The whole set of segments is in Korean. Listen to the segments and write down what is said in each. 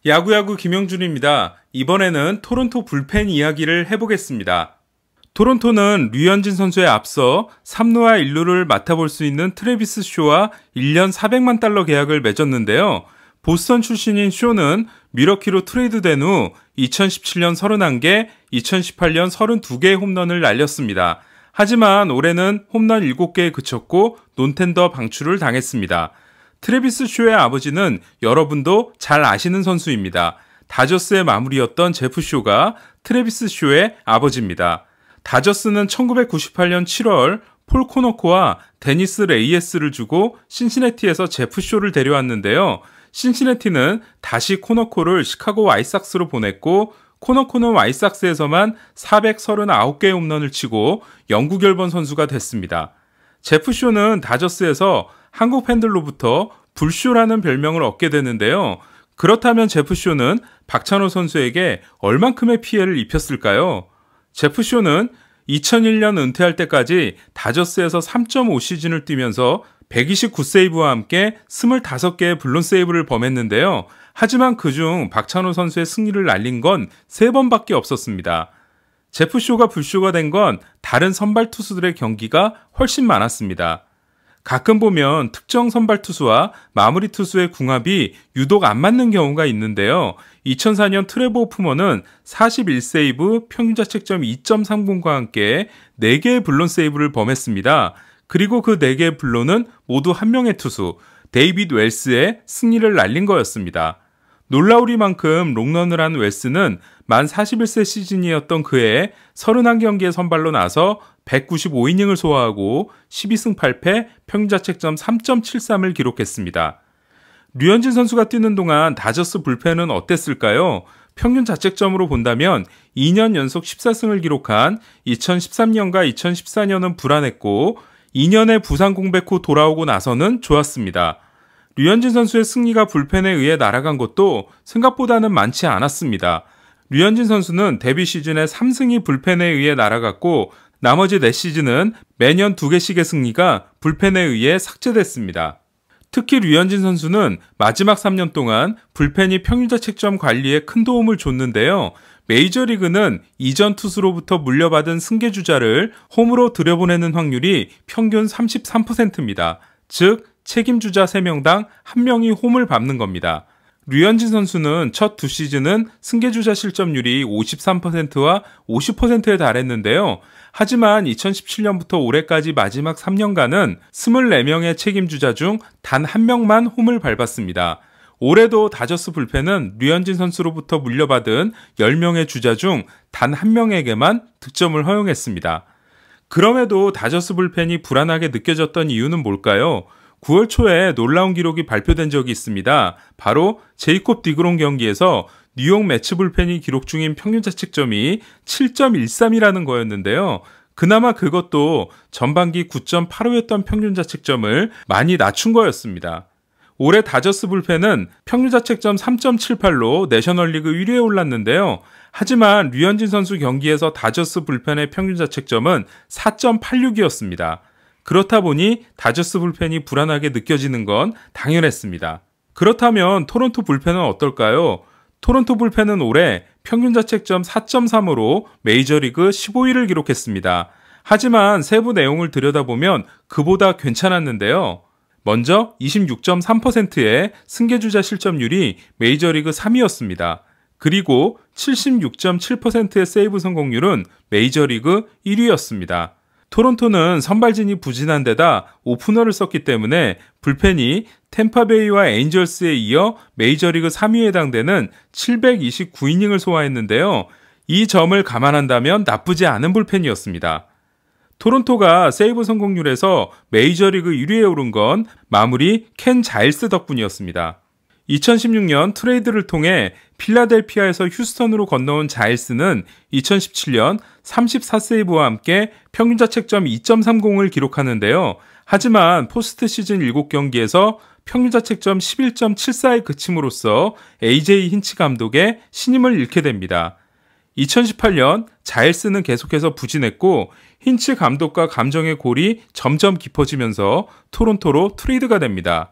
야구야구 김영준입니다. 이번에는 토론토 불펜 이야기를 해보겠습니다. 토론토는 류현진 선수에 앞서 3루와 1루를 맡아볼 수 있는 트래비스 쇼와 1년 400만 달러 계약을 맺었는데요. 보스턴 출신인 쇼는 밀워키로 트레이드된 후 2017년 31개, 2018년 32개의 홈런을 날렸습니다. 하지만 올해는 홈런 7개에 그쳤고 논텐더 방출을 당했습니다. 트래비스 쇼의 아버지는 여러분도 잘 아시는 선수입니다. 다저스의 마무리였던 제프 쇼가 트래비스 쇼의 아버지입니다. 다저스는 1998년 7월 폴 코너코와 데니스 레이에스를 주고 신시내티에서 제프 쇼를 데려왔는데요. 신시내티는 다시 코너코를 시카고 와이삭스로 보냈고 코너코는 와이삭스에서만 439개의 홈런을 치고 영구 결번 선수가 됐습니다. 제프 쇼는 다저스에서 한국 팬들로부터 불쇼라는 별명을 얻게 되는데요. 그렇다면 제프 쇼는 박찬호 선수에게 얼만큼의 피해를 입혔을까요? 제프 쇼는 2001년 은퇴할 때까지 다저스에서 3.5시즌을 뛰면서 129세이브와 함께 25개의 블론 세이브를 범했는데요. 하지만 그중 박찬호 선수의 승리를 날린 건 3번밖에 없었습니다. 제프 쇼가 불쇼가 된 건 다른 선발 투수들의 경기가 훨씬 많았습니다. 가끔 보면 특정 선발 투수와 마무리 투수의 궁합이 유독 안 맞는 경우가 있는데요. 2004년 트레버 호프먼은 41세이브, 평균자책점 2.30과 함께 4개의 블론 세이브를 범했습니다. 그리고 그 4개의 블론은 모두 한 명의 투수, 데이빗 웰스의 승리를 날린 거였습니다. 놀라우리만큼 롱런을 한 웰스는 만 41세 시즌이었던 그해 31경기의 선발로 나서 195이닝을 소화하고 12승 8패, 평균자책점 3.73을 기록했습니다. 류현진 선수가 뛰는 동안 다저스 불펜은 어땠을까요? 평균 자책점으로 본다면 2년 연속 14승을 기록한 2013년과 2014년은 불안했고 2년의 부상 공백 후 돌아오고 나서는 좋았습니다. 류현진 선수의 승리가 불펜에 의해 날아간 것도 생각보다는 많지 않았습니다. 류현진 선수는 데뷔 시즌에 3승이 불펜에 의해 날아갔고 나머지 4시즌은 매년 2개씩의 승리가 불펜에 의해 삭제됐습니다. 특히 류현진 선수는 마지막 3년 동안 불펜이 평균자책점 관리에 큰 도움을 줬는데요. 메이저리그는 이전 투수로부터 물려받은 승계주자를 홈으로 들여보내는 확률이 평균 33%입니다. 즉 책임주자 3명당 1명이 홈을 밟는 겁니다. 류현진 선수는 첫 2시즌은 승계주자 실점률이 53%와 50%에 달했는데요. 하지만 2017년부터 올해까지 마지막 3년간은 24명의 책임주자 중 단 1명만 홈을 밟았습니다. 올해도 다저스 불펜은 류현진 선수로부터 물려받은 10명의 주자 중 단 1명에게만 득점을 허용했습니다. 그럼에도 다저스 불펜이 불안하게 느껴졌던 이유는 뭘까요? 9월 초에 놀라운 기록이 발표된 적이 있습니다. 바로 제이콥 디그롬 경기에서 뉴욕 매츠 불펜이 기록 중인 평균자책점이 7.13이라는 거였는데요. 그나마 그것도 전반기 9.85였던 평균자책점을 많이 낮춘 거였습니다. 올해 다저스 불펜은 평균자책점 3.78로 내셔널리그 1위에 올랐는데요. 하지만 류현진 선수 경기에서 다저스 불펜의 평균자책점은 4.86이었습니다. 그렇다 보니 다저스 불펜이 불안하게 느껴지는 건 당연했습니다. 그렇다면 토론토 불펜은 어떨까요? 토론토 불펜은 올해 평균자책점 4.3으로 메이저리그 15위를 기록했습니다. 하지만 세부 내용을 들여다보면 그보다 괜찮았는데요. 먼저 26.3%의 승계주자 실점률이 메이저리그 3위였습니다. 그리고 76.7%의 세이브 성공률은 메이저리그 1위였습니다. 토론토는 선발진이 부진한 데다 오프너를 썼기 때문에 불펜이 템파베이와 에인절스에 이어 메이저리그 3위에 해당되는 729이닝을 소화했는데요. 이 점을 감안한다면 나쁘지 않은 불펜이었습니다. 토론토가 세이브 성공률에서 메이저리그 1위에 오른 건 마무리 켄 자일스 덕분이었습니다. 2016년 트레이드를 통해 필라델피아에서 휴스턴으로 건너온 자일스는 2017년 34세이브와 함께 평균자책점 2.30을 기록하는데요. 하지만 포스트 시즌 7경기에서 평균자책점 11.74에 그침으로써 AJ 힌치 감독의 신임을 잃게 됩니다. 2018년 자일스는 계속해서 부진했고 힌치 감독과 감정의 골이 점점 깊어지면서 토론토로 트레이드가 됩니다.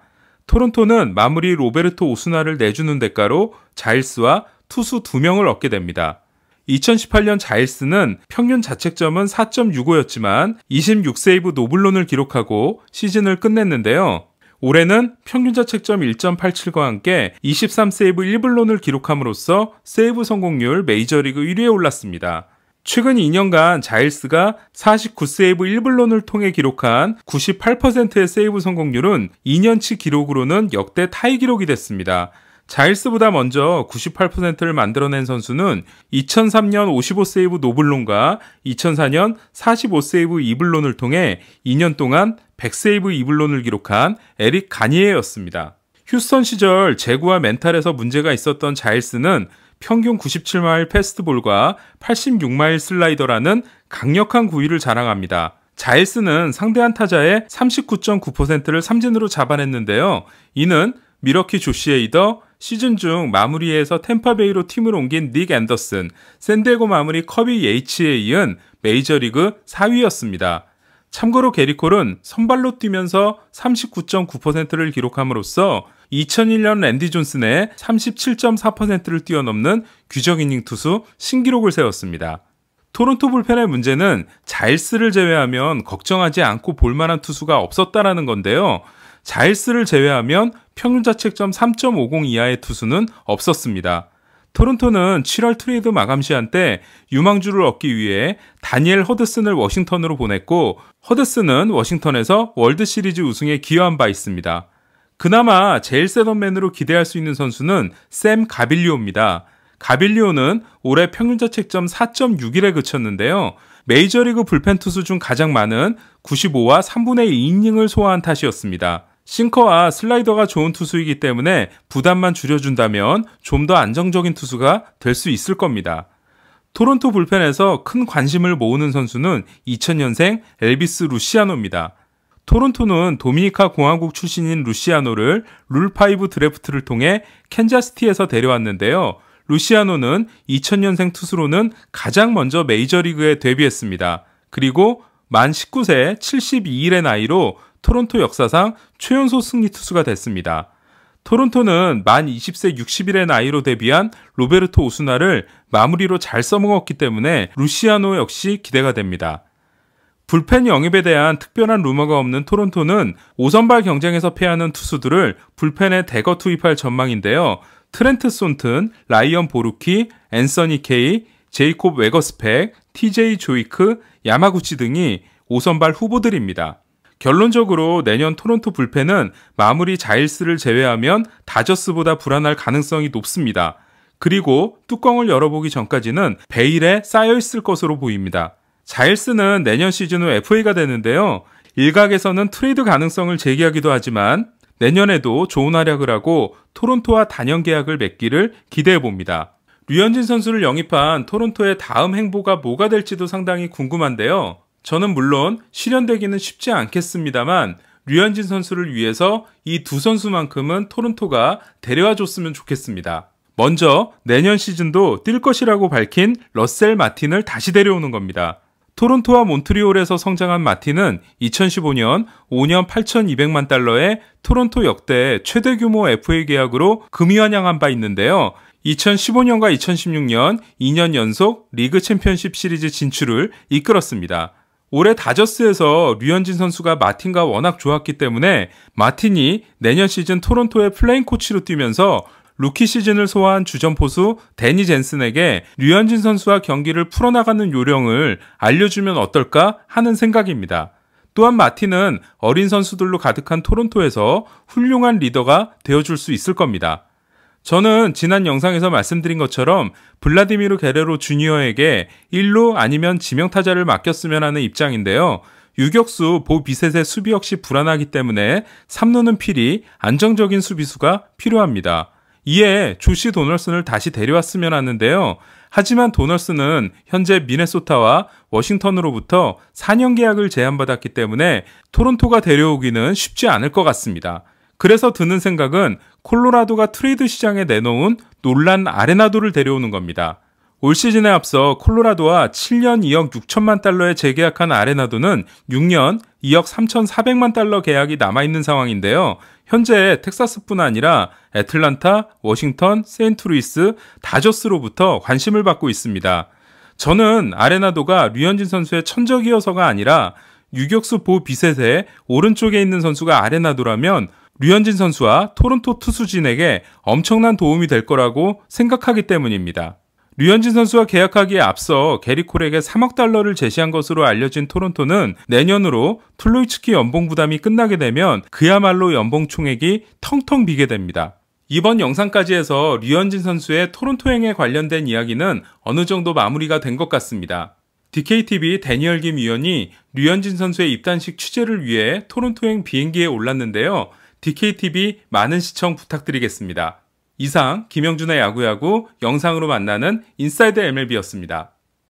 토론토는 마무리 로베르토 오수나를 내주는 대가로 자일스와 투수 2명을 얻게 됩니다. 2018년 자일스는 평균 자책점은 4.65였지만 26세이브 노블론을 기록하고 시즌을 끝냈는데요. 올해는 평균 자책점 1.87과 함께 23세이브 1블론을 기록함으로써 세이브 성공률 메이저리그 1위에 올랐습니다. 최근 2년간 자일스가 49세이브 1블론을 통해 기록한 98%의 세이브 성공률은 2년치 기록으로는 역대 타이 기록이 됐습니다. 자일스보다 먼저 98%를 만들어낸 선수는 2003년 55세이브 노블론과 2004년 45세이브 2블론을 통해 2년 동안 100세이브 2블론을 기록한 에릭 가니에였습니다. 휴스턴 시절 제구와 멘탈에서 문제가 있었던 자일스는 평균 97마일 패스트볼과 86마일 슬라이더라는 강력한 구위를 자랑합니다. 자일스는 상대한 타자의 39.9%를 삼진으로 잡아냈는데요. 이는 미러키 조시 헤이더, 시즌 중 마무리에서 템파베이로 팀을 옮긴 닉 앤더슨, 샌디에고 마무리 커비 예이츠에 이은 메이저리그 4위였습니다. 참고로 게리 콜은 선발로 뛰면서 39.9%를 기록함으로써 2001년 랜디 존슨의 37.4%를 뛰어넘는 규정 이닝 투수 신기록을 세웠습니다. 토론토 불펜의 문제는 자일스를 제외하면 걱정하지 않고 볼만한 투수가 없었다라는 건데요. 자일스를 제외하면 평균 자책점 3.50 이하의 투수는 없었습니다. 토론토는 7월 트레이드 마감 시한 때 유망주를 얻기 위해 다니엘 허드슨을 워싱턴으로 보냈고, 허드슨은 워싱턴에서 월드시리즈 우승에 기여한 바 있습니다. 그나마 제일 셋업맨으로 기대할 수 있는 선수는 샘 가빌리오입니다. 가빌리오는 올해 평균 자책점 4.61에 그쳤는데요. 메이저리그 불펜 투수 중 가장 많은 95와 3분의 2이닝을 소화한 탓이었습니다. 싱커와 슬라이더가 좋은 투수이기 때문에 부담만 줄여준다면 좀 더 안정적인 투수가 될 수 있을 겁니다. 토론토 불펜에서 큰 관심을 모으는 선수는 2000년생 엘비스 루시아노입니다. 토론토는 도미니카 공화국 출신인 루시아노를 룰5 드래프트를 통해 캔자스시티에서 데려왔는데요. 루시아노는 2000년생 투수로는 가장 먼저 메이저리그에 데뷔했습니다. 그리고 만 19세 72일의 나이로 토론토 역사상 최연소 승리 투수가 됐습니다. 토론토는 만 20세 60일의 나이로 데뷔한 로베르토 오수나를 마무리로 잘 써먹었기 때문에 루시아노 역시 기대가 됩니다. 불펜 영입에 대한 특별한 루머가 없는 토론토는 5선발 경쟁에서 패하는 투수들을 불펜에 대거 투입할 전망인데요. 트렌트 손튼, 라이언 보루키, 앤서니 케이, 제이콥 웨거스펙, TJ 조이크, 야마구치 등이 5선발 후보들입니다. 결론적으로 내년 토론토 불펜은 마무리 자일스를 제외하면 다저스보다 불안할 가능성이 높습니다. 그리고 뚜껑을 열어보기 전까지는 베일에 쌓여있을 것으로 보입니다. 자일스는 내년 시즌 후 FA가 되는데요. 일각에서는 트레이드 가능성을 제기하기도 하지만 내년에도 좋은 활약을 하고 토론토와 단연 계약을 맺기를 기대해봅니다. 류현진 선수를 영입한 토론토의 다음 행보가 뭐가 될지도 상당히 궁금한데요. 저는 물론 실현되기는 쉽지 않겠습니다만 류현진 선수를 위해서 이 두 선수만큼은 토론토가 데려와줬으면 좋겠습니다. 먼저 내년 시즌도 뛸 것이라고 밝힌 러셀 마틴을 다시 데려오는 겁니다. 토론토와 몬트리올에서 성장한 마틴은 2015년 5년 8,200만 달러의 토론토 역대 최대 규모 FA 계약으로 금이환영한 바 있는데요. 2015년과 2016년 2년 연속 리그 챔피언십 시리즈 진출을 이끌었습니다. 올해 다저스에서 류현진 선수가 마틴과 워낙 좋았기 때문에 마틴이 내년 시즌 토론토의 플레인 코치로 뛰면서 루키 시즌을 소화한 주전포수 데니 젠슨에게 류현진 선수와 경기를 풀어나가는 요령을 알려주면 어떨까 하는 생각입니다. 또한 마틴은 어린 선수들로 가득한 토론토에서 훌륭한 리더가 되어줄 수 있을 겁니다. 저는 지난 영상에서 말씀드린 것처럼 블라디미르 게레로 주니어에게 1루 아니면 지명타자를 맡겼으면 하는 입장인데요. 유격수 보 비셋의 수비 역시 불안하기 때문에 3루는 필히 안정적인 수비수가 필요합니다. 이에 조시 도널슨을 다시 데려왔으면 하는데요. 하지만 도널슨은 현재 미네소타와 워싱턴으로부터 4년 계약을 제안받았기 때문에 토론토가 데려오기는 쉽지 않을 것 같습니다. 그래서 드는 생각은 콜로라도가 트레이드 시장에 내놓은 놀란 아레나도를 데려오는 겁니다. 올 시즌에 앞서 콜로라도와 7년 2억 6천만 달러에 재계약한 아레나도는 6년 2억 3,400만 달러 계약이 남아있는 상황인데요. 현재 텍사스뿐 아니라 애틀란타, 워싱턴, 세인트루이스, 다저스로부터 관심을 받고 있습니다. 저는 아레나도가 류현진 선수의 천적이어서가 아니라 유격수 보 비셋의 오른쪽에 있는 선수가 아레나도라면 류현진 선수와 토론토 투수진에게 엄청난 도움이 될 거라고 생각하기 때문입니다. 류현진 선수와 계약하기에 앞서 게리 콜에게 3억 달러를 제시한 것으로 알려진 토론토는 내년으로 툴로이츠키 연봉 부담이 끝나게 되면 그야말로 연봉 총액이 텅텅 비게 됩니다. 이번 영상까지 해서 류현진 선수의 토론토행에 관련된 이야기는 어느 정도 마무리가 된 것 같습니다. DKTV 데니얼 김 위원이 류현진 선수의 입단식 취재를 위해 토론토행 비행기에 올랐는데요. DKTV 많은 시청 부탁드리겠습니다. 이상 김영준의 야구야구 영상으로 만나는 인사이드 MLB였습니다.